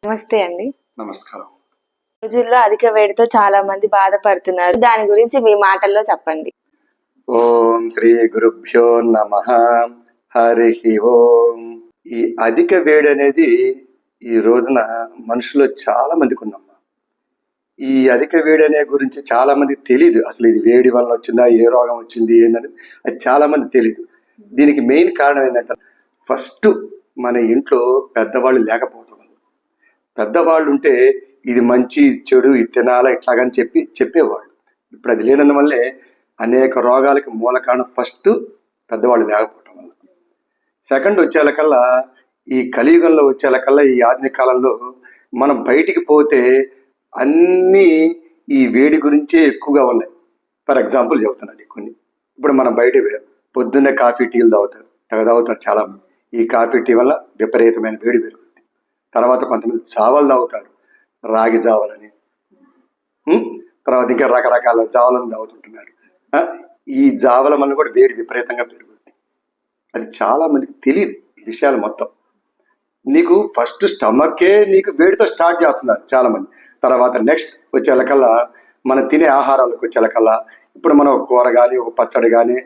నమస్తే అండి. నమస్కారం. రోజుల్లో అధిక వేడితో చాలా మంది బాధపడుతున్నారు. దాని గురించి మీ మాటల్లో చెప్పండి. ఓం శ్రీ గురుభ్యో నమః. హరి ఓం. ఈ అధిక వేడి అనేది ఈ రోజున మనుషులు చాలా మందికి ఉందమ్మా. ఈ అధిక వేడి అనే గురించి చాలా మందికి తెలియదు. అసలు ఇది వేడి వల్ల వచ్చిందా, ఏ రోగం వచ్చింది ఏంటనేది అది చాలా మంది తెలియదు. దీనికి మెయిన్ కారణం ఏంటంటే ఫస్ట్ మన ఇంట్లో పెద్దవాళ్ళు లేకపోవడం. పెద్దవాళ్ళు ఉంటే ఇది మంచి చెడు ఇది తినాలా ఇట్లాగని చెప్పేవాళ్ళు. ఇప్పుడు అది లేనందువల్లే అనేక రోగాలకి మూల కారణం ఫస్ట్ పెద్దవాళ్ళు లేకపోవటం వల్ల. సెకండ్ వచ్చేలకల్లా ఈ కలియుగంలో వచ్చేలకల్లా ఈ ఆధునిక కాలంలో మనం బయటికి పోతే అన్నీ ఈ వేడి గురించే ఎక్కువగా ఉన్నాయి. ఫర్ ఎగ్జాంపుల్ చెబుతున్నాను కొన్ని. ఇప్పుడు మనం బయట పొద్దున్నే కాఫీ టీలు తాగుతారు చాలా మంది. ఈ కాఫీ టీ వల్ల విపరీతమైన వేడి పెరుగుతుంది. తర్వాత కొంతమంది జావలు తాగుతారు, రాగి జావలని, తర్వాత ఇంకా రకరకాల జావలను తాగుతుంటున్నారు. ఈ జావల వల్ల కూడా వేడి విపరీతంగా పెరుగుతుంది. అది చాలా మందికి తెలియదు ఈ విషయాలు మొత్తం. నీకు ఫస్ట్ స్టమక్కే నీకు వేడితో స్టార్ట్ చేస్తున్నారు చాలా మంది. తర్వాత నెక్స్ట్ వచ్చేలకల్లా మనం తినే ఆహారాలకు వచ్చేలకల్లా ఇప్పుడు మనం ఒక కూర కానీ ఒక పచ్చడి కానీ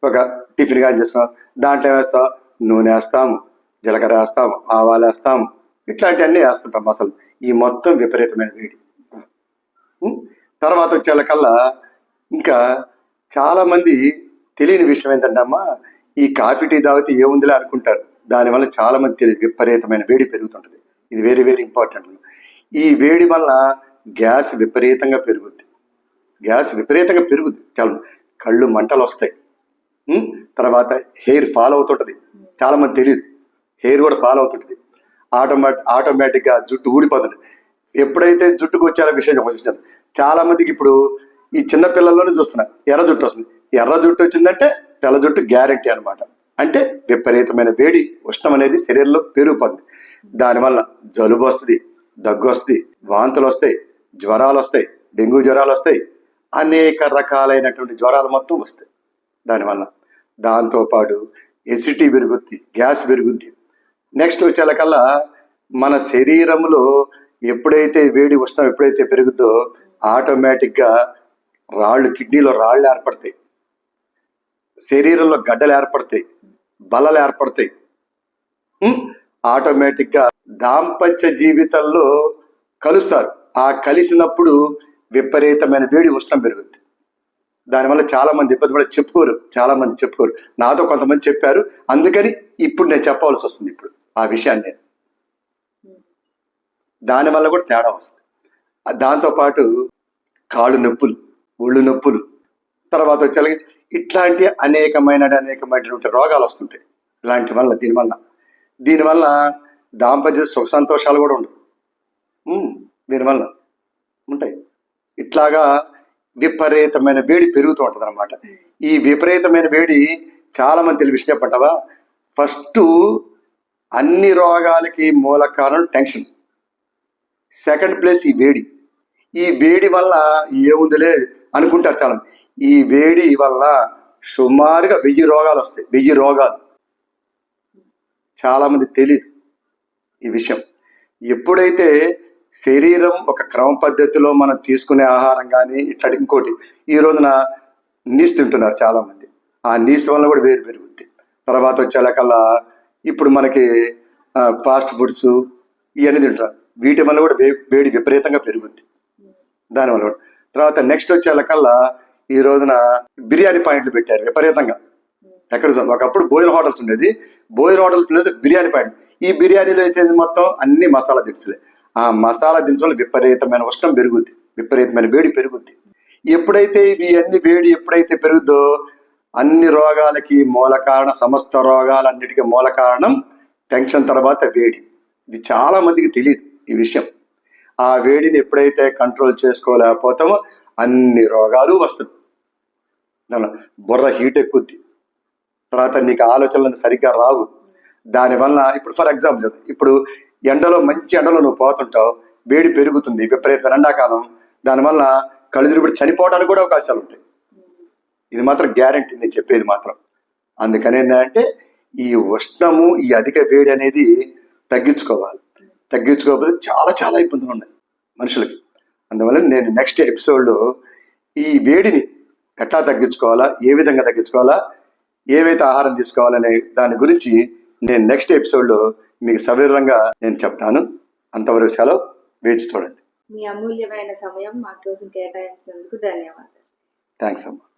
ఒక టిఫిన్ కానీ చేస్తాం. దాంట్లో వేస్తాం నూనె వేస్తాము, జీలకర్ర వేస్తాము, ఆవాలు వేస్తాము, ఇట్లాంటివన్నీ వేస్తుంటాం. అసలు ఈ మొత్తం విపరీతమైన వేడి. తర్వాత వచ్చేలకల్లా ఇంకా చాలా మంది తెలియని విషయం ఏంటంటే అమ్మా, ఈ కాఫీ టీ తాగితే ఏముందిలే అనుకుంటారు. దానివల్ల చాలా మంది తెలియదు విపరీతమైన వేడి పెరుగుతుంటుంది. ఇది వెరీ వెరీ ఇంపార్టెంట్. ఈ వేడి వల్ల గ్యాస్ విపరీతంగా పెరుగుద్ది. చాలా కళ్ళు మంటలు వస్తాయి. తర్వాత హెయిర్ ఫాల్ అవుతుంటుంది. చాలా మంది తెలియదు హెయిర్ కూడా ఫాల్ అవుతుంటుంది. ఆటోమేటిక్గా జుట్టు ఊడిపోతుంది. ఎప్పుడైతే జుట్టుకు వచ్చారో విషయం చూస్తాను. చాలా మందికి ఇప్పుడు ఈ చిన్న పిల్లల్లోనే చూస్తున్నారు ఎర్ర జుట్టు వస్తుంది. ఎర్ర జుట్టు వచ్చిందంటే తెల్ల జుట్టు గ్యారెంటీ అనమాట. అంటే విపరీతమైన వేడి ఉష్ణం అనేది శరీరంలో పెరిగిపోతుంది. దానివల్ల జలుబు వస్తుంది, దగ్గు వస్తుంది, వాంతులు వస్తాయి, జ్వరాలు వస్తాయి, డెంగ్యూ జ్వరాలు వస్తాయి, అనేక రకాలైనటువంటి జ్వరాలు మొత్తం వస్తాయి దానివల్ల. దాంతోపాటు ఎసిడిటీ పెరుగుద్ది, గ్యాస్ పెరుగుద్ది. నెక్స్ట్ వచ్చేలకల్లా మన శరీరంలో ఎప్పుడైతే వేడి ఉష్ణం ఎప్పుడైతే పెరుగుద్దో ఆటోమేటిక్గా కిడ్నీలో రాళ్ళు ఏర్పడతాయి, శరీరంలో గడ్డలు ఏర్పడతాయి, బలలు ఏర్పడతాయి. ఆటోమేటిక్గా దాంపత్య జీవితంలో కలుస్తారు. ఆ కలిసినప్పుడు విపరీతమైన వేడి ఉష్ణం పెరుగుద్ది. దానివల్ల చాలా మంది ఇబ్బంది కూడా చెప్పుకోరు. నాతో కొంతమంది చెప్పారు. అందుకని ఇప్పుడు నేను చెప్పవలసి వస్తుంది ఇప్పుడు ఆ విషయాన్ని. దానివల్ల కూడా తేడా వస్తుంది. దాంతోపాటు కాళ్ళు నొప్పులు, ఒళ్ళు నొప్పులు, తర్వాత వచ్చే ఇట్లాంటి అనేకమైనటువంటి రోగాలు వస్తుంటాయి. దీనివల్ల దాంపత్య సుఖ సంతోషాలు కూడా ఉండవు. దీనివల్ల ఉంటాయి. ఇట్లాగా విపరీతమైన వేడి పెరుగుతూ ఉంటుంది అనమాట. ఈ విపరీతమైన వేడి చాలా మంది తెలివి ఇష్టపడ్డావా. ఫస్ట్ అన్ని రోగాలకి మూల కారణం టెన్షన్. సెకండ్ ప్లేస్ ఈ వేడి వల్ల ఏముందిలే అనుకుంటారు చాలా. ఈ వేడి వల్ల సుమారుగా 1000 రోగాలు వస్తాయి. 1000 రోగాలు. చాలా మంది తెలియదు ఈ విషయం. ఎప్పుడైతే శరీరం ఒక క్రమ పద్ధతిలో మనం తీసుకునే ఆహారం కానీ ఇట్లా ఇంకోటి ఈ రోజున నీసు తింటున్నారు చాలా మంది. ఆ నీసు వల్ల కూడా వేడి పెరుగుద్ది. తర్వాత వచ్చేలకల్లా ఇప్పుడు మనకి ఫాస్ట్ ఫుడ్స్ ఇవన్నీ తింటున్నారు. వీటి వల్ల కూడా వేడి విపరీతంగా పెరుగుద్ది దానివల్ల కూడా. తర్వాత నెక్స్ట్ వచ్చేలకల్లా ఈ రోజున బిర్యానీ పాయింట్లు పెట్టారు విపరీతంగా. ఎక్కడ ఒకప్పుడు భోజన హోటల్స్ ఉండేది. భోజన హోటల్స్ ప్లేస్ బిర్యానీ పాయింట్. ఈ బిర్యానీలో వేసేది మొత్తం అన్ని మసాలా దినుసులే. ఆ మసాలా దినుసులు విపరీతమైన ఉష్ణం పెరుగుద్ది, విపరీతమైన వేడి పెరుగుద్ది. ఎప్పుడైతే ఇవన్నీ వేడి ఎప్పుడైతే పెరుగుద్దో అన్ని రోగాలకి మూల కారణం, సమస్త రోగాలన్నిటికీ మూల కారణం టెన్షన్ తర్వాత వేడి. ఇది చాలా మందికి తెలియదు ఈ విషయం. ఆ వేడిని ఎప్పుడైతే కంట్రోల్ చేసుకోలేకపోతామో అన్ని రోగాలు వస్తుంది. బుర్ర హీట్ ఎక్కుద్ది. తర్వాత నీకు ఆలోచనలు సరిగ్గా రావు. దానివల్ల ఇప్పుడు ఫర్ ఎగ్జాంపుల్ ఇప్పుడు మంచి ఎండలో నువ్వు పోతుంటావు, వేడి పెరుగుతుంది విపరీతమైన ఎండాకాలం. దానివల్ల కళ్ళు తిరిగి చనిపోవడానికి కూడా అవకాశాలు ఉంటాయి. ఇది మాత్రం గ్యారెంటీ నేను చెప్పేది మాత్రం. అందుకని ఏంటంటే ఈ ఉష్ణము, ఈ అధిక వేడి అనేది తగ్గించుకోవాలి. తగ్గించుకోకపోతే చాలా చాలా ఇబ్బందులు ఉన్నాయి మనుషులకి. అందువల్ల నేను నెక్స్ట్ ఎపిసోడ్లో ఈ వేడిని ఎట్లా తగ్గించుకోవాలా, ఏ విధంగా తగ్గించుకోవాలా, ఏవైతే ఆహారం తీసుకోవాలనే దాని గురించి నేను నెక్స్ట్ ఎపిసోడ్లో మీకు సవివరంగా నేను చెప్తాను. అంతవరకు సెలవు, వేచి చూడండి. మీ అమూల్యమైన సమయం మా కోసం కేటాయించినందుకు ధన్యవాదాలు. థ్యాంక్స్ అమ్మా.